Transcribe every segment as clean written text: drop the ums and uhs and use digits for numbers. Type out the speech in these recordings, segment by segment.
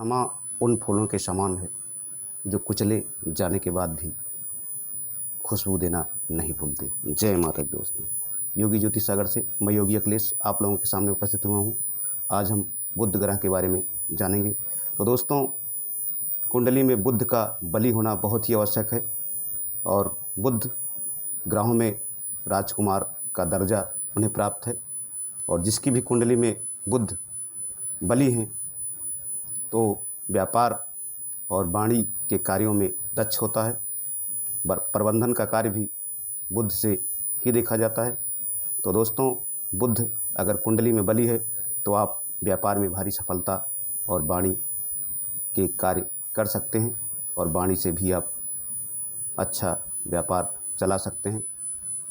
क्षमा उन फूलों के समान है जो कुचले जाने के बाद भी खुशबू देना नहीं भूलते। जय माता दी दोस्तों। योगी ज्योति सागर से मैं योगी अखिलेश आप लोगों के सामने उपस्थित हुआ हूँ। आज हम बुध ग्रह के बारे में जानेंगे। तो दोस्तों, कुंडली में बुध का बली होना बहुत ही आवश्यक है और बुध ग्रहों में राजकुमार का दर्जा उन्हें प्राप्त है और जिसकी भी कुंडली में बुध बली हैं तो व्यापार और वाणी के कार्यों में दक्ष होता है। प्रबंधन का कार्य भी बुध से ही देखा जाता है। तो दोस्तों, बुध अगर कुंडली में बली है तो आप व्यापार में भारी सफलता और वाणी के कार्य कर सकते हैं और वाणी से भी आप अच्छा व्यापार चला सकते हैं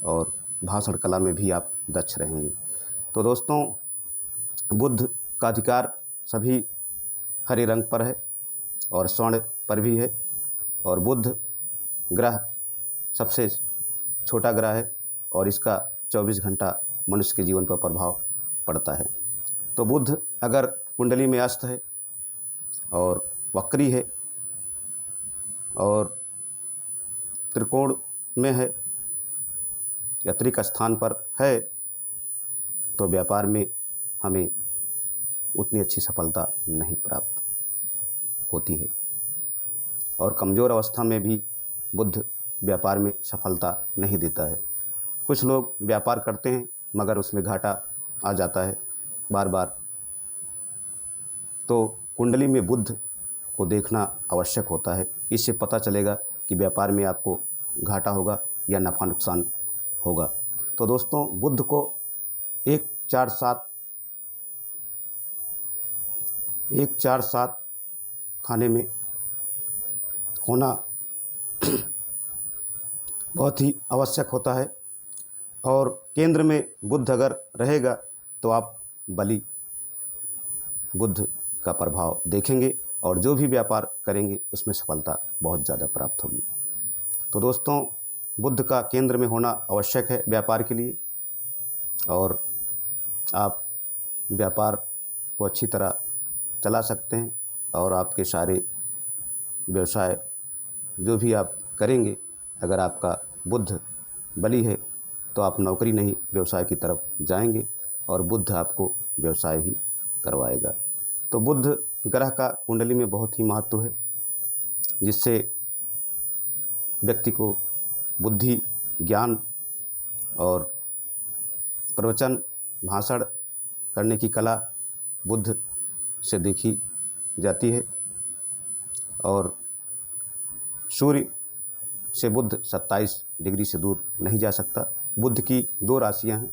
और भाषण कला में भी आप दक्ष रहेंगे। तो दोस्तों, बुध का अधिकार सभी हरे रंग पर है और स्वर्ण पर भी है और बुध ग्रह सबसे छोटा ग्रह है और इसका 24 घंटा मनुष्य के जीवन पर प्रभाव पड़ता है। तो बुध अगर कुंडली में अस्त है और वक्री है और त्रिकोण में है या त्रिक स्थान पर है तो व्यापार में हमें उतनी अच्छी सफलता नहीं प्राप्त होती है और कमज़ोर अवस्था में भी बुध व्यापार में सफलता नहीं देता है। कुछ लोग व्यापार करते हैं मगर उसमें घाटा आ जाता है बार बार। तो कुंडली में बुध को देखना आवश्यक होता है। इससे पता चलेगा कि व्यापार में आपको घाटा होगा या नफ़ा नुकसान होगा। तो दोस्तों, बुध को 1-4-7 खाने में होना बहुत ही आवश्यक होता है और केंद्र में बुध अगर रहेगा तो आप बली बुध का प्रभाव देखेंगे और जो भी व्यापार करेंगे उसमें सफलता बहुत ज़्यादा प्राप्त होगी। तो दोस्तों, बुध का केंद्र में होना आवश्यक है व्यापार के लिए और आप व्यापार को अच्छी तरह चला सकते हैं और आपके सारे व्यवसाय जो भी आप करेंगे, अगर आपका बुध बली है तो आप नौकरी नहीं व्यवसाय की तरफ जाएंगे और बुध आपको व्यवसाय ही करवाएगा। तो बुध ग्रह का कुंडली में बहुत ही महत्व है जिससे व्यक्ति को बुद्धि, ज्ञान और प्रवचन, भाषण करने की कला बुध से देखी जाती है और सूर्य से बुध 27 डिग्री से दूर नहीं जा सकता। बुध की 2 राशियां हैं,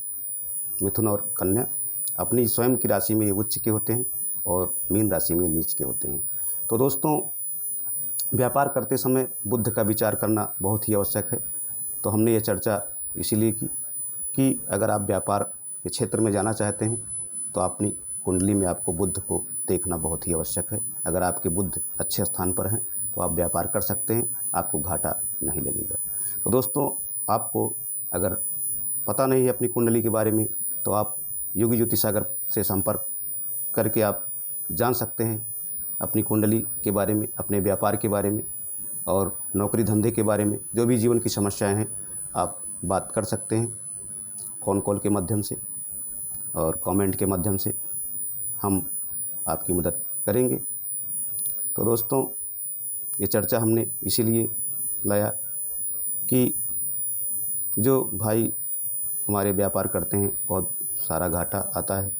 मिथुन और कन्या। अपनी स्वयं की राशि में ये उच्च के होते हैं और मीन राशि में नीच के होते हैं। तो दोस्तों, व्यापार करते समय बुध का विचार करना बहुत ही आवश्यक है। तो हमने ये चर्चा इसीलिए की कि अगर आप व्यापार के क्षेत्र में जाना चाहते हैं तो अपनी कुंडली में आपको बुध को देखना बहुत ही आवश्यक है। अगर आपके बुध अच्छे स्थान पर हैं तो आप व्यापार कर सकते हैं, आपको घाटा नहीं लगेगा। तो दोस्तों, आपको अगर पता नहीं है अपनी कुंडली के बारे में तो आप योगी ज्योति सागर से संपर्क करके आप जान सकते हैं अपनी कुंडली के बारे में, अपने व्यापार के बारे में और नौकरी धंधे के बारे में। जो भी जीवन की समस्याएं हैं आप बात कर सकते हैं फ़ोन कॉल के माध्यम से और कमेंट के माध्यम से, हम आपकी मदद करेंगे। तो दोस्तों, ये चर्चा हमने इसीलिए लाया कि जो भाई हमारे व्यापार करते हैं बहुत सारा घाटा आता है।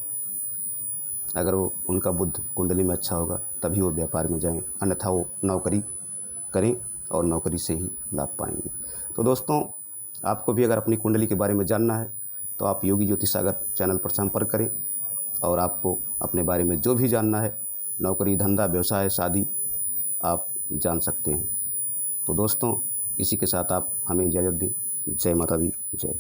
अगर वो उनका बुध कुंडली में अच्छा होगा तभी वो व्यापार में जाएं, अन्यथा वो नौकरी करें और नौकरी से ही लाभ पाएंगे। तो दोस्तों, आपको भी अगर अपनी कुंडली के बारे में जानना है तो आप योगी ज्योति सागर चैनल पर संपर्क करें और आपको अपने बारे में जो भी जानना है, नौकरी, धंधा, व्यवसाय, शादी, आप जान सकते हैं। तो दोस्तों, इसी के साथ आप हमें इजाज़त दें। जय माता दी, जय।